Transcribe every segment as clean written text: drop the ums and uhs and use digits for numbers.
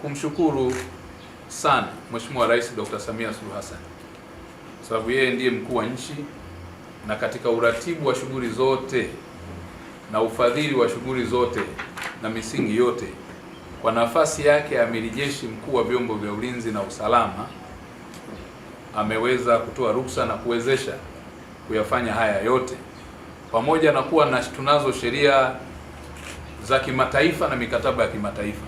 kumshukuru sana Mheshimiwa Rais Dr. Samia Suluhu Hassan, sababu yeye ndiye mkuu wa nchi, na katika uratibu wa shughuli zote na ufadhili wa shughuli zote na misingi yote, kwa nafasi yake ya Amiri Jeshi Mkuu wa Vyombo vya Ulinzi na Usalama, ameweza kutoa ruksa na kuwezesha kuyafanya haya yote, pamoja na kuwa tunazo sheria za kimataifa na mikataba ya kimataifa,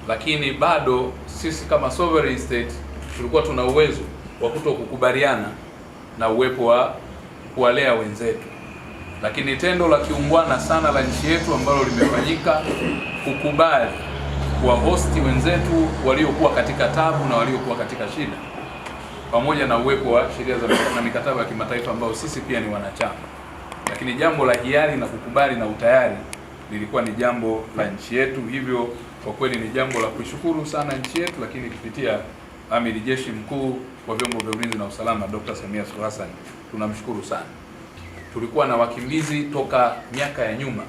lakini bado sisi kama sovereign state tulikuwa tuna uwezo wa kutokukubaliana na uwepo wa kuwalea wenzetu. Lakini tendo la kiungwana sana la nchi yetu ambalo limefanyika kukubali kuwa hosti wenzetu waliokuwa katika tabu na waliokuwa katika shida, pamoja na uwepo wa sheria na mikataba ya kimataifa ambayo sisi pia ni wanachama. Lakini jambo la hiari na kukubali na utayari lilikuwa ni jambo la nchi yetu. Hivyo kwa kweli ni jambo la kuishukuru sana nchi yetu, lakini kupitia Amiri Jeshi Mkuu wa Vyombo vya Ulinzi na Usalama Dr. Samia Suluhu Hassan tunamshukuru sana. Tulikuwa na wakimbizi toka miaka ya nyuma,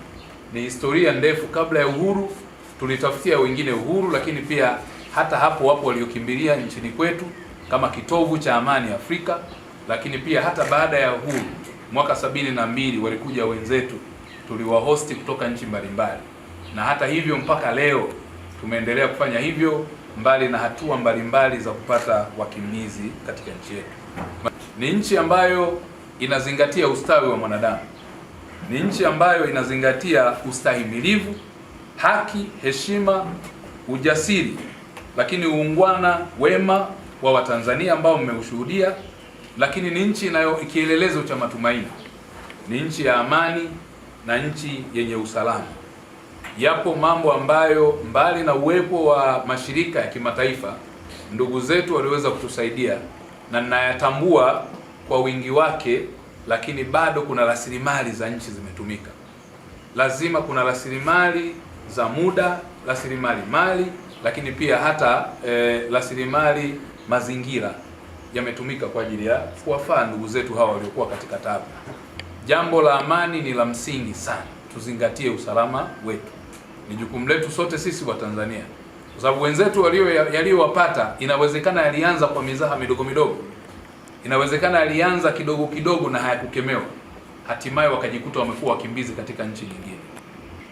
ni historia ndefu. Kabla ya uhuru tulitafutia wengine uhuru, lakini pia hata hapo wapo waliokimbilia nchini kwetu kama kitovu cha amani Afrika. Lakini pia hata baada ya uhuru mwaka 72 walikuja wenzetu, tuliwahosti kutoka nchi mbalimbali, na hata hivyo mpaka leo tumeendelea kufanya hivyo, mbali na hatua mbalimbali za kupata wakimbizi katika nchi yetu. Ni nchi ambayo inazingatia ustawi wa mwanadamu, ni nchi ambayo inazingatia ustahimilivu, haki, heshima, ujasiri, lakini uungwana, wema wa Watanzania ambao mmeushuhudia. Lakini ni nchi kielelezo cha matumaini, ni nchi ya amani na nchi yenye usalama. Yapo mambo ambayo mbali na uwepo wa mashirika ya kimataifa, ndugu zetu waliweza kutusaidia na ninayatambua kwa wingi wake, lakini bado kuna rasilimali za nchi zimetumika. Lazima kuna rasilimali za muda, rasilimali mali, lakini pia hata rasilimali mazingira yametumika kwa ajili ya kuwafaa ndugu zetu hawa waliokuwa katika tabu. Jambo la amani ni la msingi sana, tuzingatie usalama wetu. Ni jukumu letu sote sisi wa Tanzania, kwa sababu wenzetu yaliyowapata inawezekana yalianza kwa mizaha midogo midogo, inawezekana yalianza kidogo kidogo na hayakukemewa, hatimaye wakajikuta wamekuwa wakimbizi katika nchi nyingine.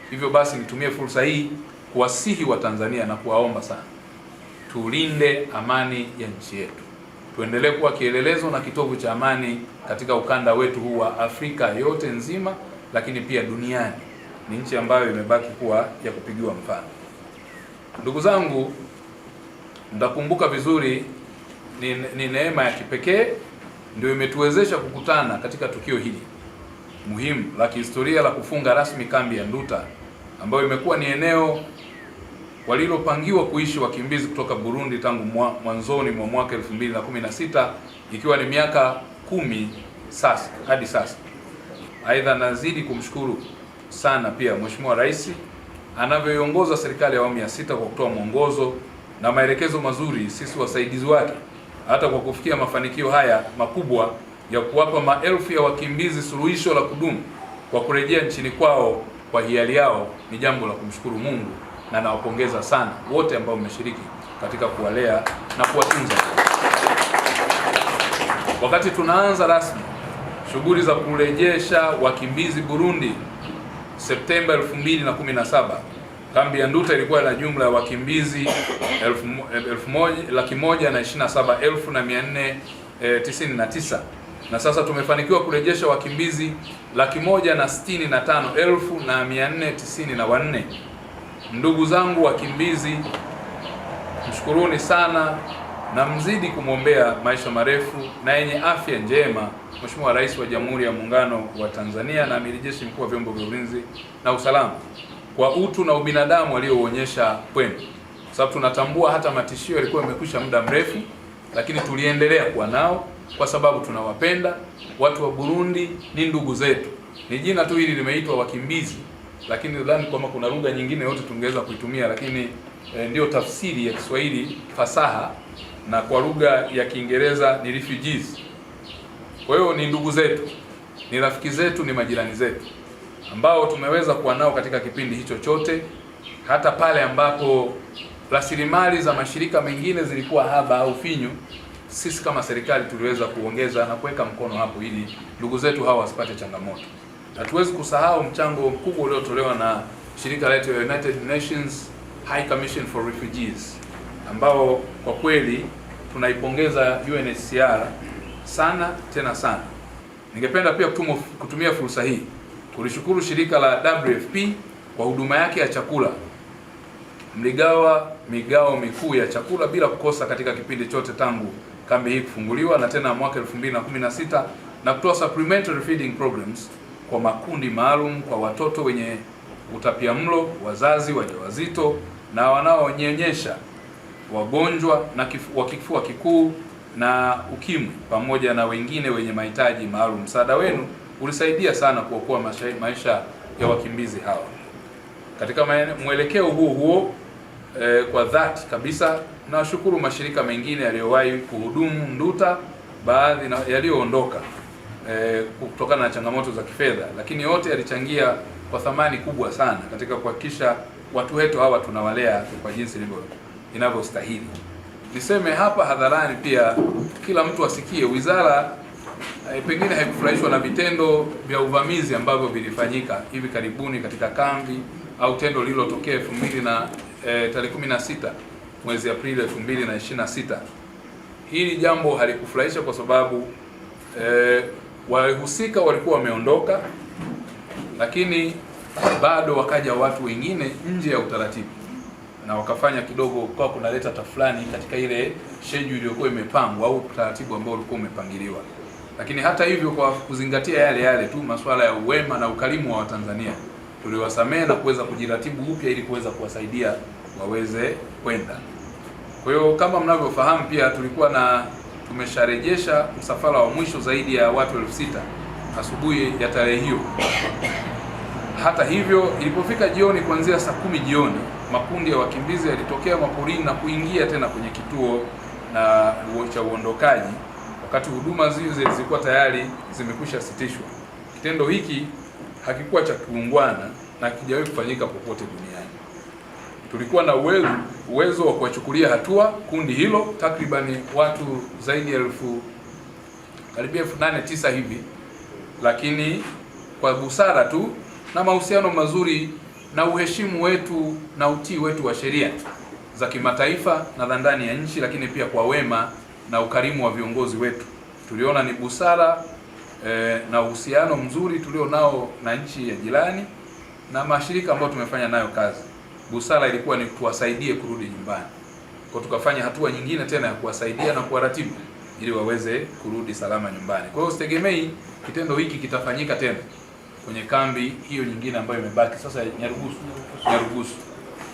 Hivyo basi nitumie fursa hii kuwasihi wa Tanzania na kuwaomba sana, tulinde amani ya nchi yetu, tuendelee kuwa kielelezo na kitovu cha amani katika ukanda wetu huu wa Afrika yote nzima, lakini pia duniani. Ni nchi ambayo imebaki kuwa ya kupigiwa mfano. Ndugu zangu, mtakumbuka vizuri, ni neema ya kipekee ndio imetuwezesha kukutana katika tukio hili muhimu la kihistoria la kufunga rasmi kambi ya Nduta, ambayo imekuwa ni eneo walilopangiwa kuishi wakimbizi kutoka Burundi tangu mwanzoni mwa mwaka 2016, ikiwa ni miaka 10 sasa hadi sasa. Aidha, nazidi kumshukuru sana pia Mheshimiwa Rais anavyoiongoza serikali ya awamu ya 6 kwa kutoa mwongozo na maelekezo mazuri sisi wasaidizi wake, hata kwa kufikia mafanikio haya makubwa ya kuwapa maelfu ya wakimbizi suluhisho la kudumu kwa kurejea nchini kwao kwa hiari yao. Ni jambo la kumshukuru Mungu, na nawapongeza sana wote ambao mmeshiriki katika kuwalea na kuwatunza. Wakati tunaanza rasmi shughuli za kurejesha wakimbizi Burundi Septemba 2017, kambi ya Nduta ilikuwa na jumla ya wakimbizi 1,127,499, na sasa tumefanikiwa kurejesha wakimbizi 165,494. Ndugu zangu wakimbizi, mshukuruni sana na mzidi kumwombea maisha marefu na yenye afya njema Mheshimiwa Rais wa Jamhuri ya Muungano wa Tanzania na Amiri Jeshi Mkuu wa Vyombo vya Ulinzi na Usalama kwa utu na ubinadamu walioonyesha kwenu, kwa sababu tunatambua hata matishio yalikuwa yamekwisha muda mrefu, lakini tuliendelea kuwa nao kwa sababu tunawapenda. Watu wa Burundi ni ndugu zetu. Ni jina tu hili limeitwa wakimbizi, lakini nadhani kwamba kuna lugha nyingine yote tungeweza kuitumia, lakini ndio tafsiri ya Kiswahili fasaha, na kwa lugha ya Kiingereza ni refugees. Kwa hiyo ni ndugu zetu, ni rafiki zetu, ni majirani zetu ambao tumeweza kuwa nao katika kipindi hicho chote, hata pale ambapo rasilimali za mashirika mengine zilikuwa haba au finyu, sisi kama serikali tuliweza kuongeza na kuweka mkono hapo ili ndugu zetu hawa wasipate changamoto. Hatuwezi kusahau mchango mkubwa uliotolewa na shirika letu la United Nations High Commission for Refugees, ambao kwa kweli tunaipongeza UNHCR sana tena sana. Ningependa pia kutumia fursa hii kulishukuru shirika la WFP kwa huduma yake ya chakula. Mligawa migao mikuu ya chakula bila kukosa katika kipindi chote tangu kambi hii kufunguliwa, na tena mwaka 2016 na kutoa supplementary feeding programs kwa makundi maalum kwa watoto wenye utapiamlo, wazazi wajawazito na wanaonyonyesha, wagonjwa wa kifua kikuu na ukimwi, pamoja na wengine wenye mahitaji maalum. Msaada wenu ulisaidia sana kuokoa maisha ya wakimbizi hawa. Katika mwelekeo huo kwa dhati kabisa nawashukuru mashirika mengine yaliyowahi kuhudumu Nduta, baadhi yaliyoondoka kutokana na changamoto za kifedha, lakini yote yalichangia kwa thamani kubwa sana katika kuhakikisha watu wetu hawa tunawalea kwa jinsi inavyostahili. Niseme hapa hadharani pia, kila mtu asikie, wizara pengine haikufurahishwa na vitendo vya uvamizi ambavyo vilifanyika hivi karibuni katika kambi au tendo lililotokea tarehe 16 mwezi Aprili 2026. Hili jambo halikufurahisha kwa sababu wahusika walikuwa wameondoka, lakini bado wakaja watu wengine nje ya utaratibu na wakafanya kidogo kwa kunaleta tafulani katika ile schedule iliyokuwa imepangwa au utaratibu ambao ulikuwa umepangiliwa. Lakini hata hivyo, kwa kuzingatia yale tu masuala ya uwema na ukarimu wa Watanzania, tuliwasamehe na kuweza kujiratibu upya ili kuweza kuwasaidia waweze kwenda. Kwa hiyo kama mnavyofahamu pia tumesharejesha msafara wa mwisho zaidi ya watu 6,000 asubuhi ya tarehe hiyo. Hata hivyo, ilipofika jioni kuanzia saa 10 jioni, makundi ya wakimbizi yalitokea maporini na kuingia tena kwenye kituo cha uondokaji, wakati huduma zilikuwa tayari zimekwisha sitishwa. Kitendo hiki hakikuwa cha kiungwana na hakijawahi kufanyika popote duniani. Tulikuwa na uwezo wa kuwachukulia hatua kundi hilo, takribani watu zaidi ya karibia 8,900 hivi, lakini kwa busara tu na mahusiano mazuri na uheshimu wetu na utii wetu wa sheria za kimataifa na za ndani ya nchi, lakini pia kwa wema na ukarimu wa viongozi wetu, tuliona ni busara na uhusiano mzuri tulionao na nchi ya jirani na mashirika ambayo tumefanya nayo kazi. Busara ilikuwa ni tuwasaidie kurudi nyumbani. Kwa tukafanya hatua nyingine tena ya kuwasaidia na kuwaratibu ili waweze kurudi salama nyumbani. Kwa hiyo sitegemei kitendo hiki kitafanyika tena kwenye kambi hiyo nyingine ambayo imebaki sasa, Nyarugusu.